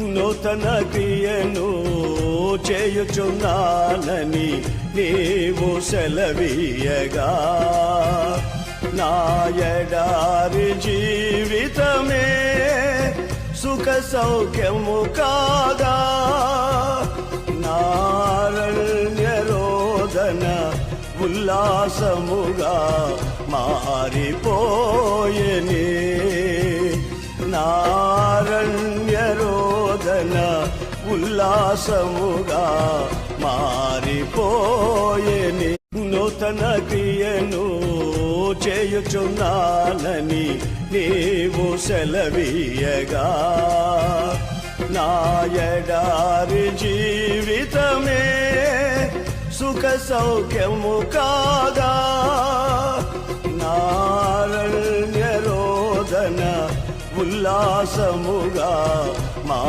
నూతన క్రియను చేయుచున్నానని నీవు సెలవీయగా నా ఎడారి జీవితమే సుఖ సౌఖ్యము కాదా నారణ్య రోదన ఉల్లాసముగా మారిపోయెనే నారణ్య రోదన ఉల్లాసముగా మారిపోయెనే నూతన క్రియను చేయుచున్నానని నీవు సెలవీయగా నా ఎడారి జీవితమే సుఖ సౌఖ్యము కాదా నారణ్య రోదన ఉల్లాసముగా మా